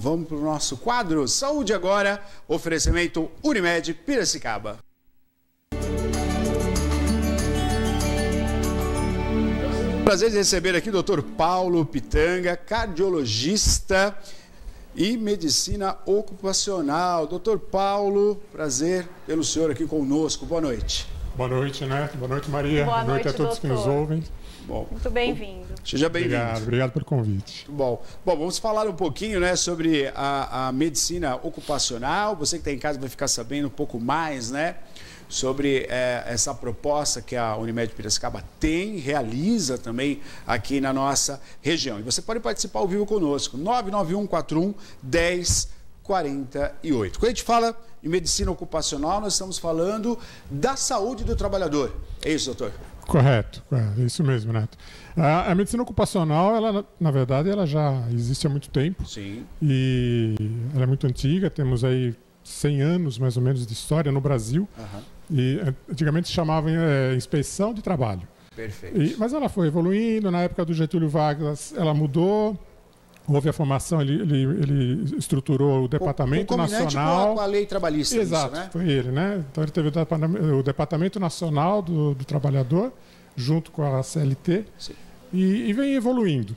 vamos para o nosso quadro Saúde Agora, oferecimento Unimed Piracicaba. Prazer de receber aqui o Dr. Paulo Pitanga, cardiologista e medicina ocupacional. Dr. Paulo, prazer pelo senhor aqui conosco. Boa noite. Boa noite, Neto. Boa noite, Maria. Boa noite a todos doutor. que nos ouvem. Bom, muito bem-vindo. Seja bem-vindo. Obrigado pelo convite. Bom, vamos falar um pouquinho, né, sobre a medicina ocupacional. Você que está em casa vai ficar sabendo um pouco mais, né, sobre essa proposta que a Unimed Piracicaba realiza também aqui na nossa região. E você pode participar ao vivo conosco, 99141-1048. Quando a gente fala em medicina ocupacional, nós estamos falando da saúde do trabalhador. É isso, doutor? Correto, é isso mesmo, Neto. A medicina ocupacional, ela, na verdade, ela já existe há muito tempo. Sim. E ela é muito antiga, temos aí 100 anos, mais ou menos, de história no Brasil. E antigamente se chamava inspeção de trabalho. Perfeito. Mas ela foi evoluindo, na época do Getúlio Vargas ela mudou, houve a formação, ele estruturou o Departamento Nacional... com a lei trabalhista. Exato, isso, né? foi ele, né? Então ele teve o Departamento Nacional do Trabalhador, junto com a CLT, e vem evoluindo.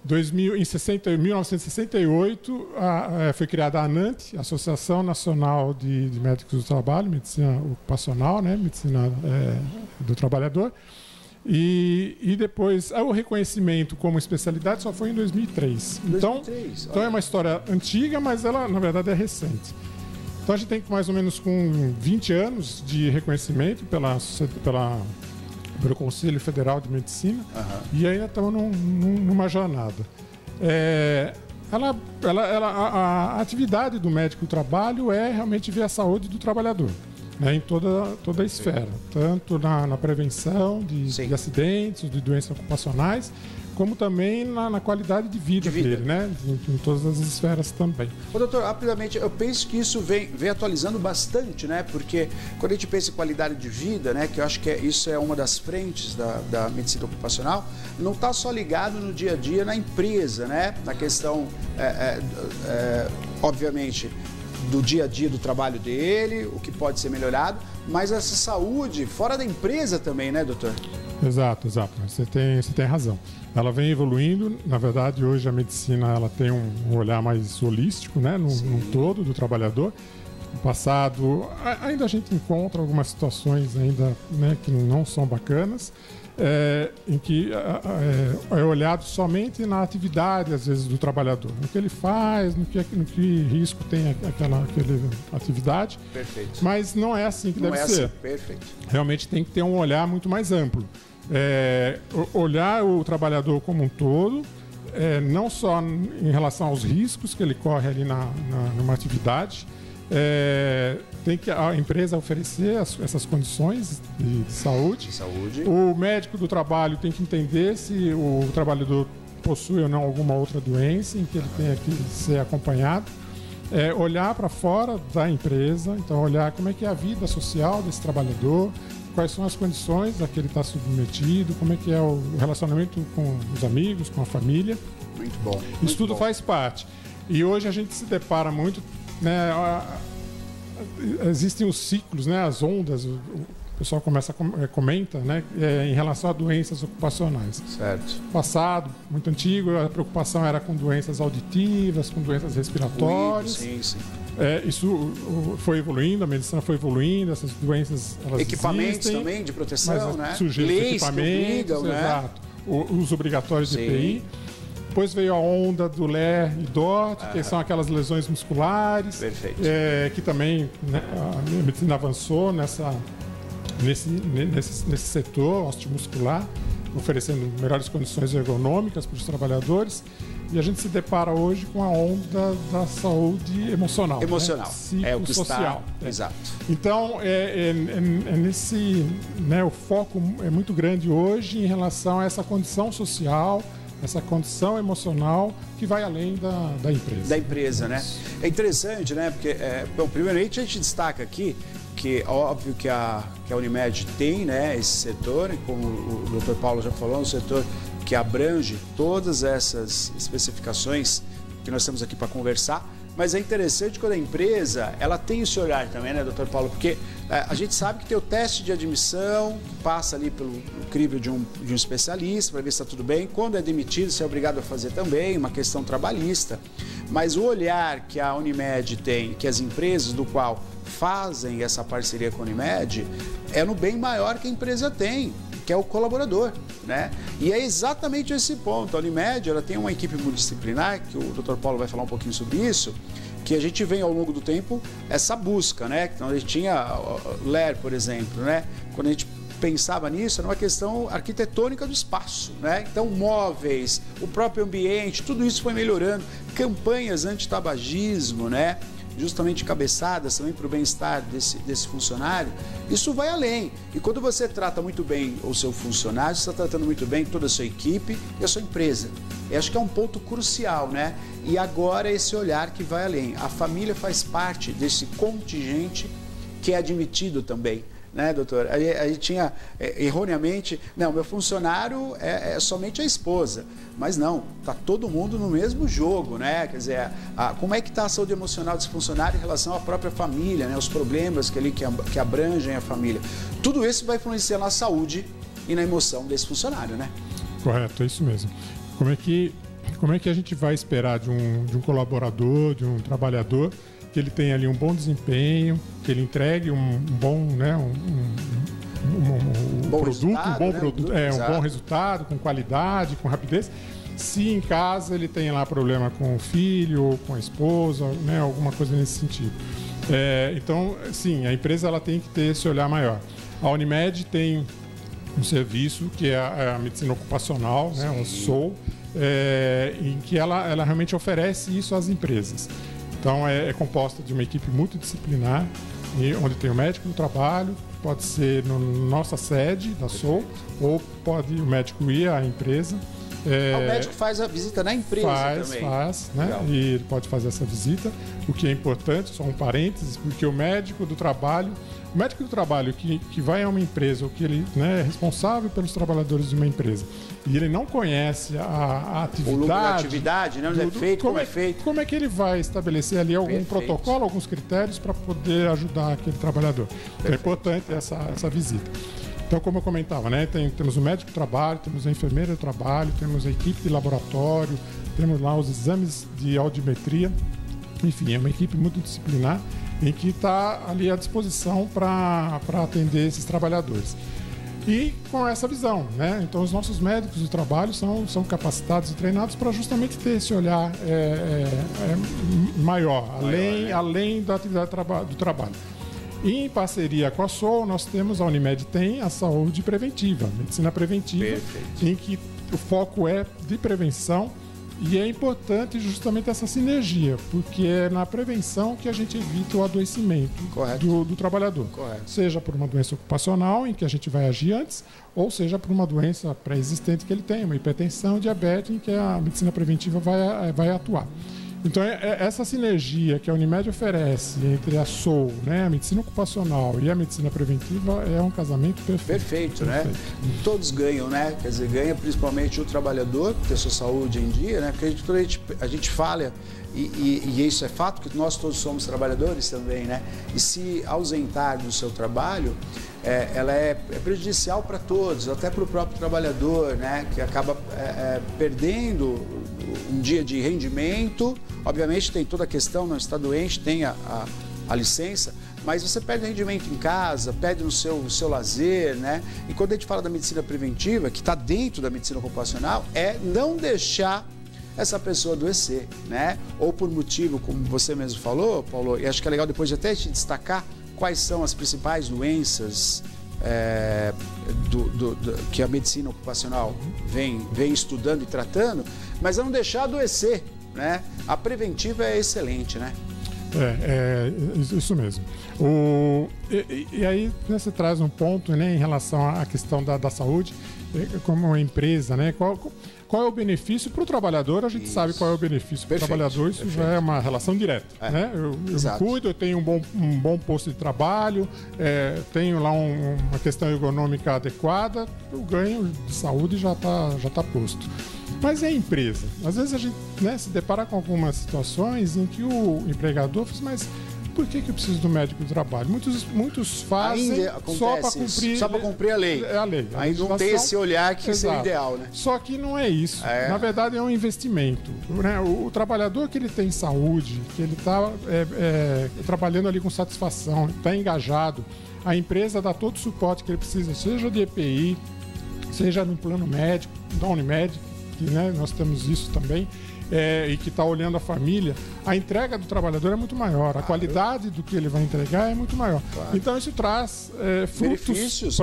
Em 1968, foi criada a ANANT, Associação Nacional de Médicos do Trabalho, Medicina Ocupacional, né? Medicina do Trabalhador. E depois, o reconhecimento como especialidade só foi em 2003. Então é uma história antiga, mas ela, na verdade, é recente. Então a gente tem mais ou menos com 20 anos de reconhecimento pelo Conselho Federal de Medicina, e ainda estamos numa jornada. A atividade do médico do trabalho é realmente ver a saúde do trabalhador, né, em toda a esfera, tanto na prevenção de acidentes, de doenças ocupacionais, como também na qualidade de vida dele, né? Em todas as esferas também. Ô, doutor, rapidamente, eu penso que isso vem atualizando bastante, né? Porque quando a gente pensa em qualidade de vida, né? Que eu acho que isso é uma das frentes da medicina ocupacional, não está só ligado no dia a dia na empresa, né? Na questão, obviamente, do dia a dia do trabalho dele, o que pode ser melhorado, mas essa saúde fora da empresa também, né, doutor? Exato. Você tem razão. Ela vem evoluindo. Na verdade, hoje a medicina ela tem um olhar mais holístico, né, no todo do trabalhador. No passado, ainda a gente encontra algumas situações ainda, né, que não são bacanas, em que é olhado somente na atividade, às vezes, do trabalhador. No que ele faz, no que risco tem aquela atividade. Perfeito. Mas não é assim que deve ser. Perfeito. Realmente tem que ter um olhar muito mais amplo. Olhar o trabalhador como um todo, não só em relação aos riscos que ele corre ali numa atividade, tem que a empresa oferecer essas condições de saúde. O médico do trabalho tem que entender se o trabalhador possui ou não alguma outra doença em que ele tenha que ser acompanhado. Olhar para fora da empresa, então olhar como é que é a vida social desse trabalhador, quais são as condições a que ele está submetido, como é que é o relacionamento com os amigos, com a família. Muito bom. Isso tudo faz parte. E hoje a gente se depara muito, né, existem os ciclos, né, as ondas, o pessoal comenta, né, em relação a doenças ocupacionais. Certo. Passado, muito antigo, a preocupação era com doenças auditivas, com doenças respiratórias. Sim. Isso foi evoluindo, a medicina foi evoluindo, essas doenças elas equipamentos existem, também de proteção, né? Sujeitos de equipamentos, obligam, exato. Os obrigatórios de EPI. Depois veio a onda do LER e DOT, que são aquelas lesões musculares. Perfeito. Que também, né, a medicina avançou nesse setor osteomuscular, oferecendo melhores condições ergonômicas para os trabalhadores. E a gente se depara hoje com a onda da saúde emocional. Emocional. Né? O que social. Exato. Então, nesse, né, o foco é muito grande hoje em relação a essa condição social, essa condição emocional que vai além da empresa. Da empresa, né? É interessante, né? Porque, bom, primeiramente a gente destaca aqui que, óbvio que a Unimed tem, né, esse setor, e como o Dr. Paulo já falou, um setor que abrange todas essas especificações que nós estamos aqui para conversar, mas é interessante quando a empresa ela tem esse olhar também, né, doutor Paulo? Porque a gente sabe que tem o teste de admissão, que passa ali pelo crivo de um especialista para ver se está tudo bem. Quando é demitido, você é obrigado a fazer também, uma questão trabalhista. Mas o olhar que a Unimed tem, que as empresas do qual fazem essa parceria com a Unimed, é no bem maior que a empresa tem, que é o colaborador, né? E é exatamente esse ponto. A Unimed, ela tem uma equipe multidisciplinar, que o Dr. Paulo vai falar um pouquinho sobre isso, que a gente vem ao longo do tempo essa busca, né? Então a gente tinha LER, por exemplo, né? Quando a gente pensava nisso, era uma questão arquitetônica do espaço, né? Então móveis, o próprio ambiente, tudo isso foi melhorando, campanhas anti-tabagismo, né? Justamente cabeçadas também para o bem-estar desse funcionário, isso vai além. E quando você trata muito bem o seu funcionário, você está tratando muito bem toda a sua equipe e a sua empresa. Eu acho que é um ponto crucial, né? E agora esse olhar que vai além. A família faz parte desse contingente que é admitido também, né, doutor? A gente tinha, erroneamente, não, meu funcionário é somente a esposa. Mas não, está todo mundo no mesmo jogo, né? Quer dizer, como é que está a saúde emocional desse funcionário em relação à própria família, né? Os problemas que abrangem a família. Tudo isso vai influenciar na saúde e na emoção desse funcionário, né? Correto, é isso mesmo. Como é que a gente vai esperar de um colaborador, de um trabalhador, que ele tenha ali um bom desempenho, que ele entregue um bom, né, um bom resultado, com qualidade, com rapidez, se em casa ele tem lá problema com o filho ou com a esposa, né, alguma coisa nesse sentido. Então, sim, a empresa ela tem que ter esse olhar maior. A Unimed tem um serviço que é a medicina ocupacional, né, o SOU, em que ela realmente oferece isso às empresas. Então, é composta de uma equipe multidisciplinar, onde tem o médico do trabalho, pode ser na nossa sede da SOU, ou pode o médico ir à empresa. O médico faz a visita na empresa também. Faz, né? Legal. E ele pode fazer essa visita, o que é importante, só um parênteses, porque o médico do trabalho que vai a uma empresa, ou que ele, né, é responsável pelos trabalhadores de uma empresa, e ele não conhece a atividade... O lucro da atividade, né? Onde é feito, como é feito. Como é que ele vai estabelecer ali algum protocolo, alguns critérios para poder ajudar aquele trabalhador? Então é importante essa visita. Então, como eu comentava, né, temos o médico do trabalho, temos a enfermeira do trabalho, temos a equipe de laboratório, temos lá os exames de audiometria, enfim, é uma equipe multidisciplinar em que está ali à disposição para atender esses trabalhadores. E com essa visão, né? Então, os nossos médicos do trabalho são capacitados e treinados para justamente ter esse olhar maior, além da atividade do trabalho. E em parceria com a SOU, nós temos, a Unimed tem a saúde preventiva, a medicina preventiva, perfeito, em que o foco é de prevenção. E é importante justamente essa sinergia, porque é na prevenção que a gente evita o adoecimento do trabalhador. Correto. Seja por uma doença ocupacional, em que a gente vai agir antes, ou seja por uma doença pré-existente que ele tem, uma hipertensão, diabetes, em que a medicina preventiva vai atuar. Então, essa sinergia que a Unimed oferece entre a SOU, né, a medicina ocupacional e a medicina preventiva é um casamento perfeito. Perfeito, né? Todos ganham, né? Quer dizer, ganha principalmente o trabalhador, ter sua saúde em dia, né? Porque a gente fala, e isso é fato, que nós todos somos trabalhadores também, né? E se ausentar do seu trabalho, ela é prejudicial para todos, até para o próprio trabalhador, né? Que acaba perdendo um dia de rendimento. Obviamente tem toda a questão, não está doente, tem a licença, mas você perde rendimento em casa, perde no seu lazer, né? E quando a gente fala da medicina preventiva, que está dentro da medicina ocupacional, é não deixar essa pessoa adoecer, né? Ou por motivo, como você mesmo falou, Paulo, e acho que é legal depois de até te destacar quais são as principais doenças que a medicina ocupacional vem estudando e tratando, mas não deixar adoecer, né? A preventiva é excelente, né? Isso mesmo. E aí você traz um ponto, né, em relação à questão da saúde, como uma empresa, né? Qual é o benefício para o trabalhador? A gente sabe qual é o benefício para o trabalhador, isso já é uma relação direta. Né? Eu me cuido, eu tenho um bom posto de trabalho, tenho lá uma questão ergonômica adequada, o ganho de saúde já tá posto. Mas é a empresa. Às vezes a gente, né, se depara com algumas situações em que o empregador fala, mas por que eu preciso do médico do trabalho? Muitos fazem só para cumprir a lei. A lei. Aí não tem esse olhar que seria ideal, né? Só que não é isso. Na verdade, é um investimento. Né? O trabalhador que ele tem saúde, que ele está trabalhando ali com satisfação, está engajado, a empresa dá todo o suporte que ele precisa, seja de EPI, seja no plano médico, da Unimed, que, né, nós temos isso também, e que está olhando a família, a entrega do trabalhador é muito maior, a qualidade do que ele vai entregar é muito maior. Claro. Então isso traz frutos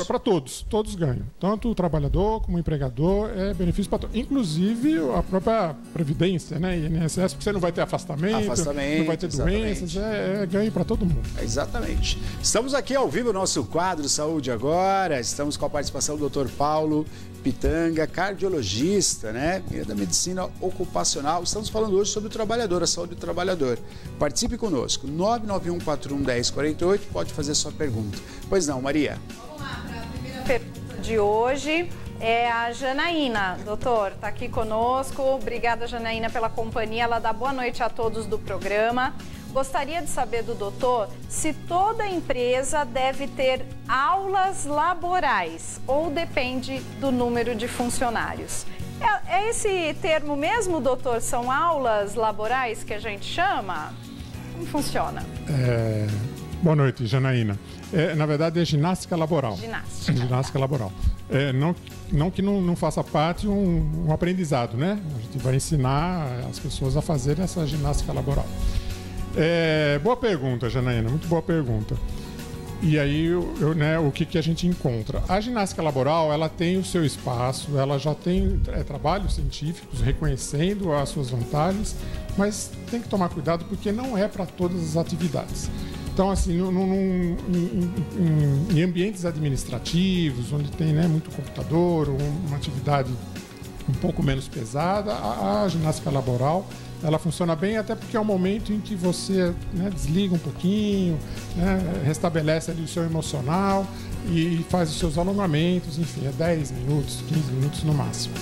para todos ganham. Tanto o trabalhador como o empregador, é benefício para todos. Inclusive a própria Previdência, né? INSS, porque você não vai ter afastamento não vai ter doenças, é ganho para todo mundo. Exatamente. Estamos aqui ao vivo no nosso quadro Saúde Agora, estamos com a participação do Dr. Paulo Pitanga, cardiologista, né? Da medicina ocupacional. Estamos falando hoje sobre o trabalhador, a saúde do trabalhador. Participe conosco, 991411048, pode fazer sua pergunta. Pois não, Maria. Vamos lá para a primeira pergunta de hoje. É a Janaína, doutor, está aqui conosco. Obrigada, Janaína, pela companhia. Ela dá boa noite a todos do programa. Gostaria de saber do doutor se toda empresa deve ter aulas laborais ou depende do número de funcionários. É esse termo mesmo, doutor? São aulas laborais que a gente chama? Como funciona? Boa noite, Janaína. Na verdade, é ginástica laboral. Ginástica laboral. Não que não faça parte um aprendizado, né? A gente vai ensinar as pessoas a fazerem essa ginástica laboral. Boa pergunta, Janaína, muito boa pergunta. E aí, né, o que a gente encontra? A ginástica laboral, ela tem o seu espaço, ela já tem trabalhos científicos reconhecendo as suas vantagens, mas tem que tomar cuidado porque não é para todas as atividades. Então, assim, em ambientes administrativos, onde tem, né, muito computador, uma atividade um pouco menos pesada, a ginástica laboral ela funciona bem, até porque é um momento em que você, né, desliga um pouquinho, né, restabelece ali o seu emocional e faz os seus alongamentos, enfim, 10 minutos, 15 minutos no máximo.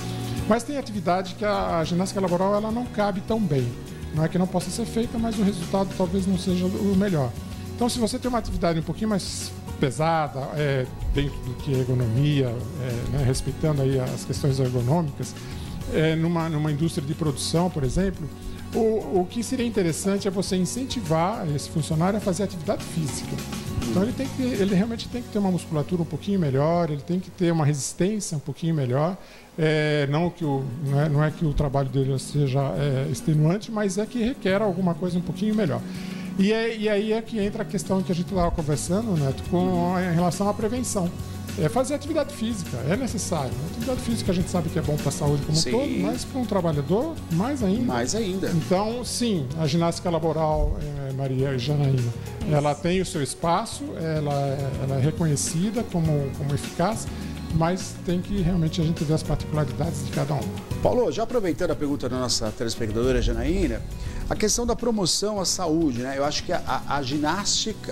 Mas tem atividade que a ginástica laboral ela não cabe tão bem. Não é que não possa ser feita, mas o resultado talvez não seja o melhor. Então, se você tem uma atividade um pouquinho mais pesada, dentro do que é ergonomia, né, respeitando aí as questões ergonômicas, numa indústria de produção, por exemplo, o que seria interessante é você incentivar esse funcionário a fazer atividade física. Então ele realmente tem que ter uma musculatura um pouquinho melhor, ele tem que ter uma resistência um pouquinho melhor. Não é que o trabalho dele seja extenuante, mas é que requer alguma coisa um pouquinho melhor. E aí é que entra a questão que a gente estava conversando, Neto, em relação à prevenção. Fazer atividade física é necessário. A atividade física a gente sabe que é bom para a saúde como um todo, mas para um trabalhador, mais ainda. Mais ainda. Então, sim, a ginástica laboral, Maria e Janaína, ela tem o seu espaço, ela é reconhecida como eficaz, mas tem que realmente a gente ver as particularidades de cada um. Paulo, já aproveitando a pergunta da nossa telespectadora Janaína, a questão da promoção à saúde, né? Eu acho que a ginástica,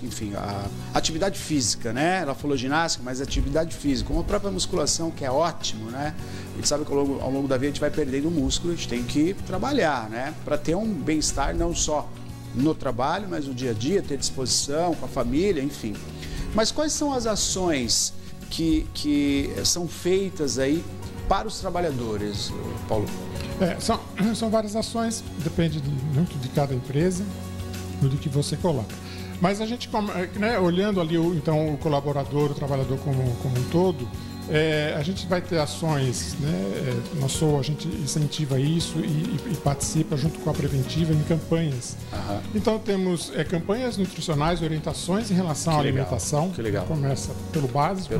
enfim, a atividade física, né? Ela falou ginástica, mas atividade física, como a própria musculação, que é ótimo, né? A gente sabe que ao longo da vida a gente vai perdendo músculo, a gente tem que trabalhar, né? Para ter um bem-estar não só no trabalho, mas no dia a dia, ter disposição com a família, enfim. Mas quais são as ações que são feitas aí para os trabalhadores, Paulo? São várias ações, depende muito de cada empresa, do que você coloca. Mas a gente, né, olhando ali então, o colaborador, o trabalhador como um todo, a gente vai ter ações, né, a gente incentiva isso e participa junto com a Preventiva em campanhas. Uhum. Então temos campanhas nutricionais, orientações em relação à alimentação. Que legal. Começa pelo básico.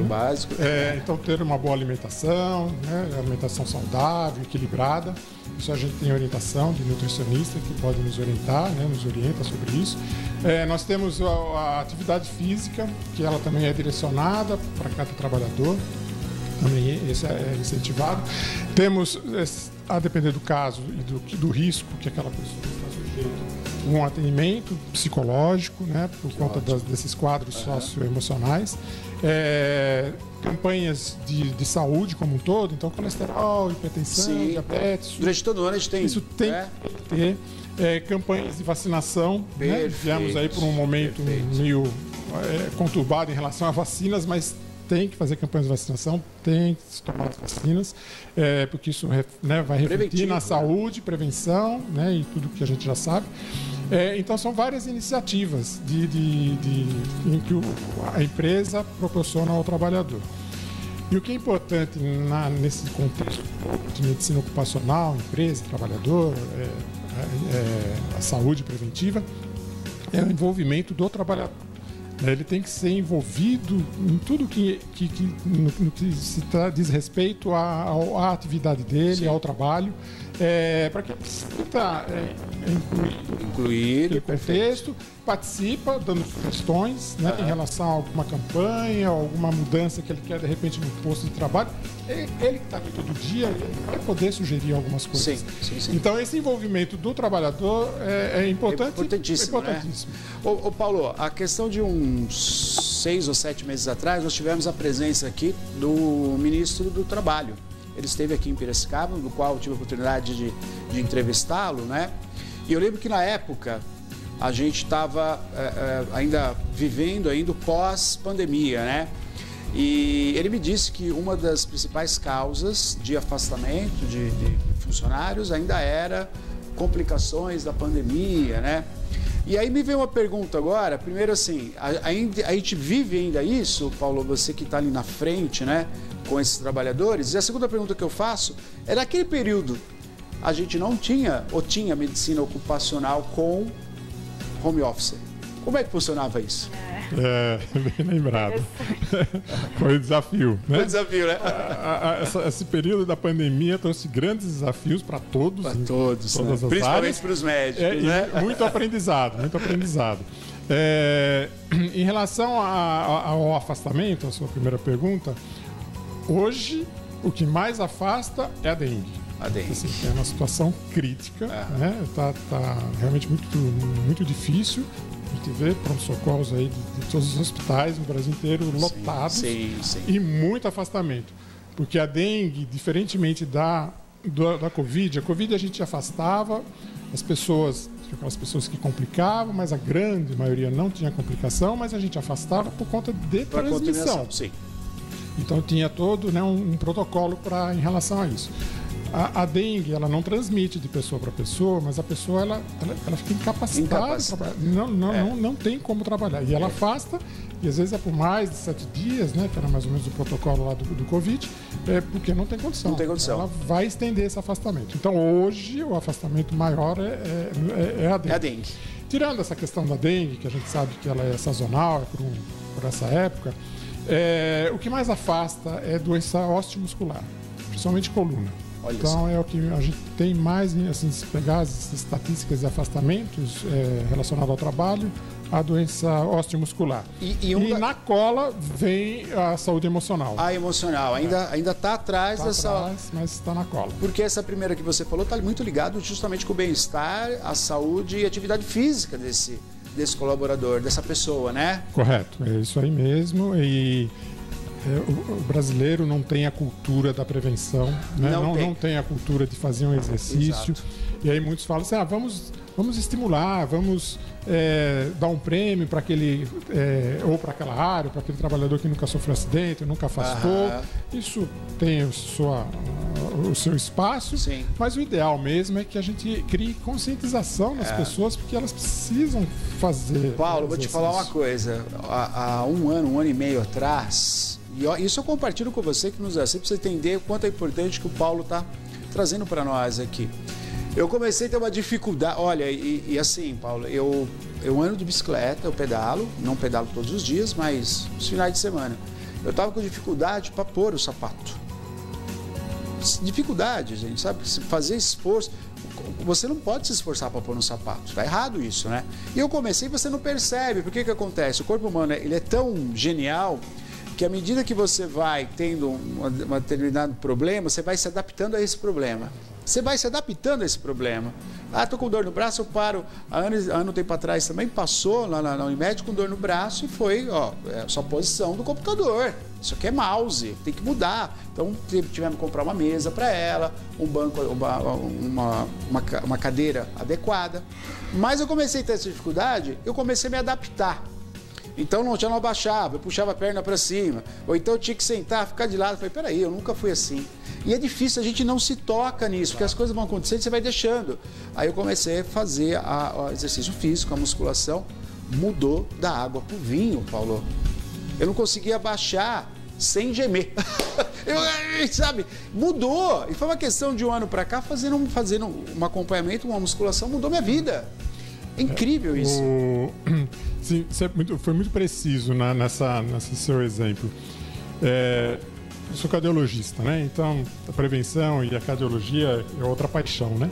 Então ter uma boa alimentação, né, alimentação saudável, equilibrada. Isso a gente tem orientação de nutricionista que pode nos orientar, né, nos orienta sobre isso. Nós temos a atividade física, que ela também é direcionada para cada trabalhador. Também isso é incentivado. Temos, a depender do caso e do risco que aquela pessoa está sujeita, um atendimento psicológico, né, por conta desses quadros socioemocionais. campanhas de saúde como um todo, então colesterol, hipertensão, diabetes. Durante todo o ano a gente tem. Isso tem que ter. Campanhas de vacinação. Viemos aí por um momento meio conturbado em relação a vacinas, mas tem que fazer campanhas de vacinação, tem que se tomar as vacinas, porque isso vai refletir na saúde, prevenção, e tudo que a gente já sabe. Então, são várias iniciativas em que a empresa proporciona ao trabalhor. E o que é importante nesse contexto de medicina ocupacional, empresa, trabalhador, a saúde preventiva, é o envolvimento do trabalhador. Ele tem que ser envolvido em tudo no que se diz respeito à atividade dele, ao trabalho, para que ele sinta incluído no contexto, participa dando sugestões em relação a alguma campanha, alguma mudança que ele quer de repente no posto de trabalho. Ele que está aqui todo dia, ele vai poder sugerir algumas coisas. Sim. Então, esse envolvimento do trabalhador é importante. Importantíssimo. Né? Ô, Paulo, a questão de uns 6 ou 7 meses atrás, nós tivemos a presença aqui do ministro do Trabalho. Ele esteve aqui em Piracicaba, no qual eu tive a oportunidade de entrevistá-lo, né? E eu lembro que na época a gente estava ainda vivendo o pós-pandemia, né? E ele me disse que uma das principais causas de afastamento de funcionários ainda era complicações da pandemia, né? E aí me veio uma pergunta agora, primeiro assim, a gente vive ainda isso, Paulo, você que está ali na frente, né, com esses trabalhadores? E a segunda pergunta que eu faço é, naquele período, a gente não tinha ou tinha medicina ocupacional com home office? Como é que funcionava isso? Bem lembrado. Foi um desafio, né? Foi um desafio, né? Esse período da pandemia trouxe grandes desafios para todos. Para todos, todas as principalmente para os médicos, né? Muito aprendizado, muito aprendizado. Em relação ao afastamento, a sua primeira pergunta, hoje o que mais afasta é a dengue. Assim, é uma situação crítica, né? Tá realmente muito difícil. A gente vê pronto-socorros aí de todos os hospitais no Brasil inteiro lotados. Sim. E muito afastamento. Porque a dengue, diferentemente da Covid, a Covid a gente afastava aquelas pessoas que complicavam, mas a grande maioria não tinha complicação, mas a gente afastava por conta de transmissão. Sim. Então tinha todo um protocolo em relação a isso. A dengue, ela não transmite de pessoa para pessoa, mas a pessoa ela fica incapacitada de trabalhar. Não tem como trabalhar. E ela afasta, e às vezes é por mais de 7 dias, né, que era mais ou menos o protocolo lá do Covid, porque não tem condição. Não tem condição. Ela vai estender esse afastamento. Então, hoje, o afastamento maior é a dengue. É a dengue. Tirando essa questão da dengue, que a gente sabe que ela é sazonal, por essa época, o que mais afasta é doença osteomuscular, principalmente coluna. Então é o que a gente tem mais, assim, se pegar as estatísticas de afastamentos relacionados ao trabalho, a doença osteomuscular. E na cola vem a saúde emocional. A emocional, ainda está atrás dessa... mas está na cola. Porque essa primeira que você falou está muito ligado justamente com o bem-estar, a saúde e a atividade física desse colaborador, dessa pessoa, né? Correto, é isso aí mesmo. E o brasileiro não tem a cultura da prevenção, né? Não tem a cultura de fazer um exercício. Exato. E aí muitos falam assim, vamos estimular, vamos dar um prêmio para aquele, ou para aquela área, para aquele trabalhador que nunca sofreu acidente, nunca afastou. Isso tem o seu espaço, sim, mas o ideal mesmo é que a gente crie conscientização nas pessoas, porque elas precisam fazer. Paulo, vou te falar uma coisa. Há um ano e meio atrás, e isso eu compartilho com você que nos assiste, para você entender o quanto é importante que o Paulo está trazendo para nós aqui. Eu comecei a ter uma dificuldade, olha, e assim, Paulo, eu ando de bicicleta, eu pedalo, não pedalo todos os dias, mas nos finais de semana. Eu estava com dificuldade para pôr o sapato. Dificuldade, gente, sabe? Fazer esforço. Você não pode se esforçar para pôr no sapato, tá errado isso, né? E eu comecei e você não percebe, porque que acontece? O corpo humano, ele é tão genial que à medida que você vai tendo um determinado problema, você vai se adaptando a esse problema. você vai se adaptando a esse problema. Ah, tô com dor no braço, eu paro. Há um tempo atrás também passou lá na Unimed com dor no braço e foi, ó, só posição do computador. Isso aqui é mouse, tem que mudar. Então tivemos que comprar uma mesa para ela, um banco, uma cadeira adequada. Mas eu comecei a ter essa dificuldade, eu comecei a me adaptar. Então já não abaixava, eu puxava a perna para cima. Ou então eu tinha que sentar, ficar de lado. Eu falei, peraí, eu nunca fui assim. E é difícil, a gente não se toca nisso, porque as coisas vão acontecendo e você vai deixando. Aí eu comecei a fazer o exercício físico, a musculação. Mudou da água para o vinho, Paulo. Eu não conseguia abaixar sem gemer. Sabe, mudou. E foi uma questão de um ano para cá, fazendo um acompanhamento, uma musculação, mudou minha vida. É incrível isso. Sim, você foi muito preciso nesse seu exemplo. Eu sou cardiologista, né? Então, a prevenção e a cardiologia é outra paixão, né?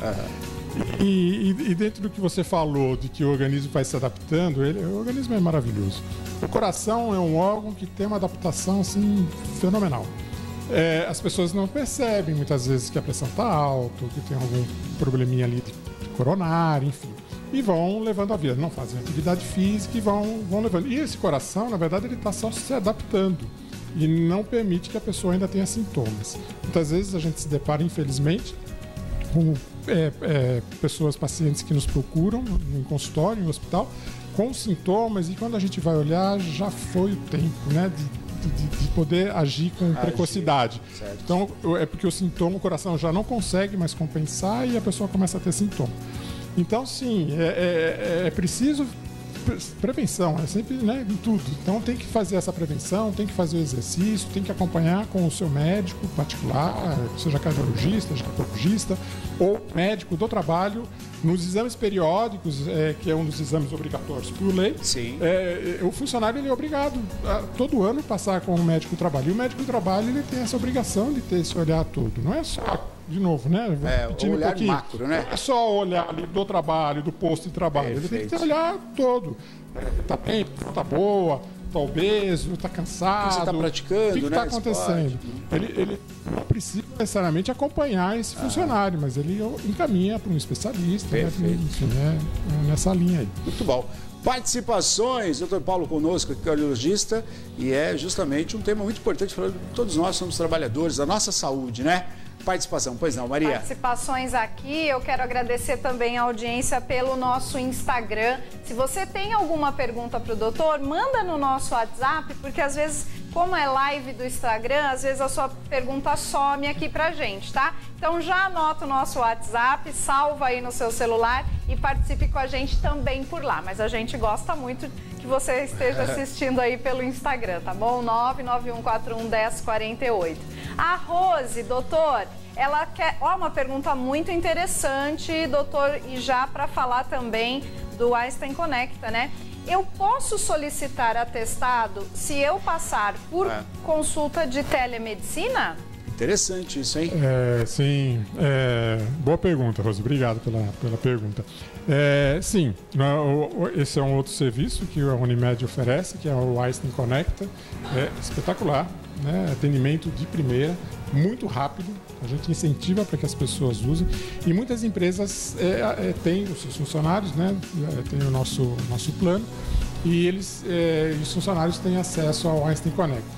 E dentro do que você falou, de que o organismo vai se adaptando, o organismo é maravilhoso. O coração é um órgão que tem uma adaptação, assim, fenomenal. As pessoas não percebem, muitas vezes, que a pressão está alta, que tem algum probleminha ali de coronário, enfim. E vão levando a vida, não fazem atividade física e vão levando. E esse coração, na verdade, ele está só se adaptando e não permite que a pessoa ainda tenha sintomas. Muitas vezes a gente se depara, infelizmente, com pessoas, pacientes que nos procuram no consultório, no hospital, com sintomas, e quando a gente vai olhar, já foi o tempo, né, de poder agir com precocidade. Certo. Então, é porque o sintoma, o coração já não consegue mais compensar e a pessoa começa a ter sintoma. Então, sim, é preciso prevenção, é sempre, né, em tudo. Então, tem que fazer essa prevenção, tem que fazer o exercício, tem que acompanhar com o seu médico particular, seja cardiologista, ginecologista ou médico do trabalho, nos exames periódicos, que é um dos exames obrigatórios por lei. Sim. O funcionário ele é obrigado a todo ano passar com o médico do trabalho. E o médico do trabalho ele tem essa obrigação de ter esse olhar todo. Não é só, de novo, né? O olhar macro, né? Não é só olhar ali do trabalho, do posto de trabalho. Perfeito. Ele tem que ter olhar todo. Tá bem, tá boa, tá obeso, tá cansado. O que você está praticando, o que né? está acontecendo? Ele não precisa necessariamente acompanhar esse funcionário, mas ele encaminha para um especialista, né? Enfim, nessa linha aí. Muito bom. Participações, Dr. Paulo conosco, cardiologista, e é justamente um tema muito importante, falando que todos nós somos trabalhadores da nossa saúde, né? Participação, pois não, Maria? Participações aqui, eu quero agradecer também a audiência pelo nosso Instagram. Se você tem alguma pergunta para o doutor, manda no nosso WhatsApp, porque às vezes, como é live do Instagram, às vezes a sua pergunta some aqui pra gente, tá? Então já anota o nosso WhatsApp, salva aí no seu celular e participe com a gente também por lá. Mas a gente gosta muito que você esteja assistindo aí pelo Instagram, tá bom? 991411048. A Rose, doutor, ela quer... Ó, uma pergunta muito interessante, doutor, e já para falar também do Einstein Conecta, né? Eu posso solicitar atestado se eu passar por consulta de telemedicina? Interessante isso, hein? Sim, boa pergunta, Rose. Obrigado pela pergunta. Sim, esse é um outro serviço que a Unimed oferece, que é o Einstein Conecta. É espetacular, né? Atendimento de primeira, muito rápido. A gente incentiva para que as pessoas usem. E muitas empresas têm os seus funcionários, né? Tem o nosso plano. E os funcionários têm acesso ao Einstein Conecta.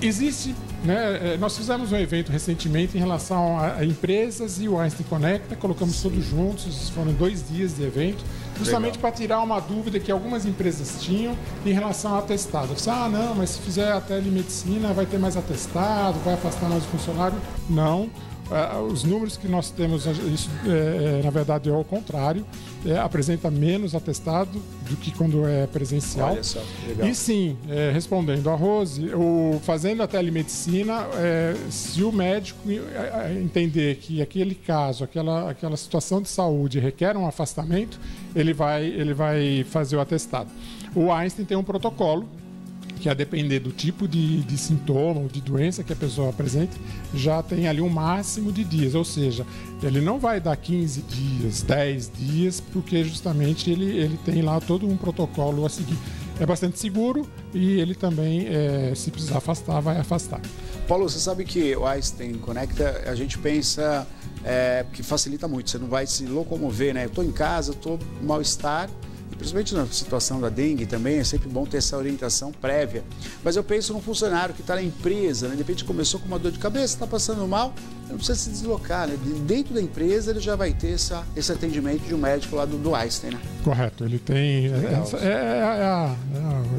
Existe, né, nós fizemos um evento recentemente em relação a empresas e o Einstein Conecta, colocamos todos juntos, foram 2 dias de evento, justamente para tirar uma dúvida que algumas empresas tinham em relação ao atestado. Não, mas se fizer a telemedicina vai ter mais atestado, vai afastar mais o funcionário. Não. Os números que nós temos, isso na verdade é ao contrário, apresenta menos atestado do que quando é presencial. Olha só, legal. E sim, respondendo a Rose, fazendo a telemedicina, se o médico entender que aquele caso, aquela situação de saúde requer um afastamento, ele vai fazer o atestado. O Einstein tem um protocolo que, a depender do tipo de sintoma ou de doença que a pessoa apresente, já tem ali um máximo de dias, ou seja, ele não vai dar 15 dias, 10 dias, porque justamente ele tem lá todo um protocolo a seguir. É bastante seguro e ele também, se precisar afastar, vai afastar. Paulo, você sabe que o Einstein Conecta, a gente pensa que facilita muito. Você não vai se locomover, né? Eu estou em casa, estou mal-estar, principalmente na situação da dengue também, é sempre bom ter essa orientação prévia. Mas eu penso num funcionário que está na empresa, né? De repente começou com uma dor de cabeça, está passando mal, não precisa se deslocar, né? Dentro da empresa ele já vai ter esse atendimento de um médico lá do Einstein, né? Correto, ele tem...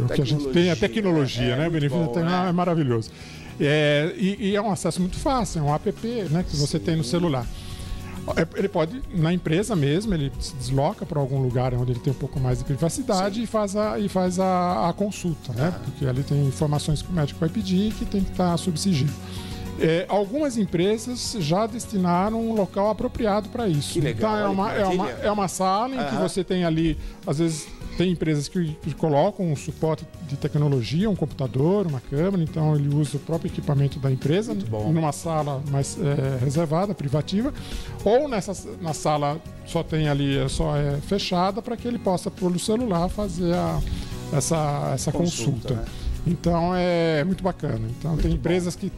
o que a gente tem, a tecnologia, né? O benefício bom, né? É maravilhoso. E é um acesso muito fácil, é um app, né, que você tem no celular. Ele pode, na empresa mesmo, ele se desloca para algum lugar onde ele tem um pouco mais de privacidade e faz a consulta, né? Porque ali tem informações que o médico vai pedir que tem que estar sob sigilo. Algumas empresas já destinaram um local apropriado para isso. Que legal, então é uma sala em que você tem ali, às vezes tem empresas que colocam um suporte de tecnologia, um computador, uma câmera, então ele usa o próprio equipamento da empresa numa sala mais reservada, privativa, ou na sala só tem ali, é fechada para que ele possa pôr no celular fazer essa consulta. Né? Então é muito bacana. Então muito tem empresas que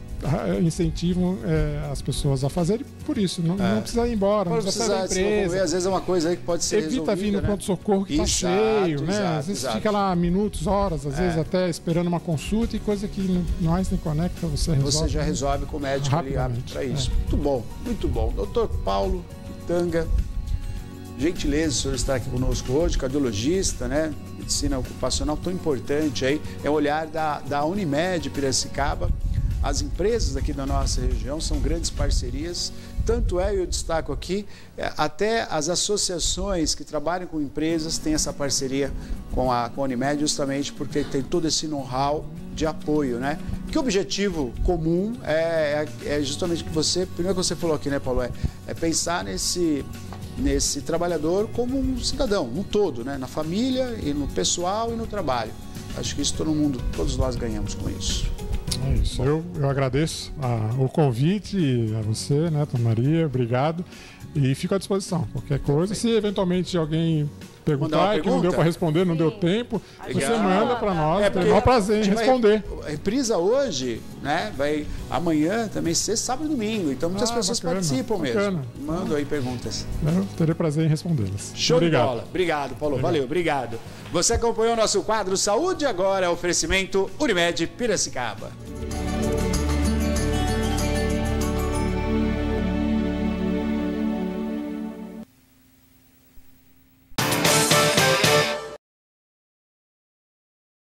incentivam as pessoas a fazerem por isso. Não precisa ir embora, não precisa sair da empresa. Às vezes é uma coisa aí que pode ser evita vir no pronto-socorro que está cheio, né? Às vezes fica lá minutos, horas, às vezes até esperando uma consulta e coisa que no Einstein Conecta você resolve. Você já resolve com o médico ali para isso. Muito bom, muito bom. Dr. Paulo Pitanga, gentileza, o senhor está aqui conosco hoje, cardiologista, né? Medicina ocupacional tão importante aí, é o olhar da Unimed Piracicaba. As empresas aqui da nossa região são grandes parcerias, tanto eu destaco aqui, até as associações que trabalham com empresas têm essa parceria com a Unimed, justamente porque tem todo esse know-how de apoio, né? Que o objetivo comum é justamente que primeiro que você falou aqui, né, Paulo, é pensar nesse trabalhador como um cidadão, um todo, né? Na família, e no pessoal e no trabalho. Acho que isso todos nós ganhamos com isso. É isso. Eu agradeço o convite a você, né, Dona Maria, obrigado. E fico à disposição. Qualquer coisa, se eventualmente alguém perguntar e que não deu para responder, não deu tempo, você manda para nós, tem o maior prazer em responder. Reprisa hoje, né? Amanhã também, sexta, sábado e domingo. Então muitas pessoas participam mesmo. Mandam aí perguntas. Eu terei prazer em respondê-las. Show de bola. Obrigado, Paulo. Valeu, obrigado. Você acompanhou o nosso quadro Saúde Agora, oferecimento Unimed Piracicaba.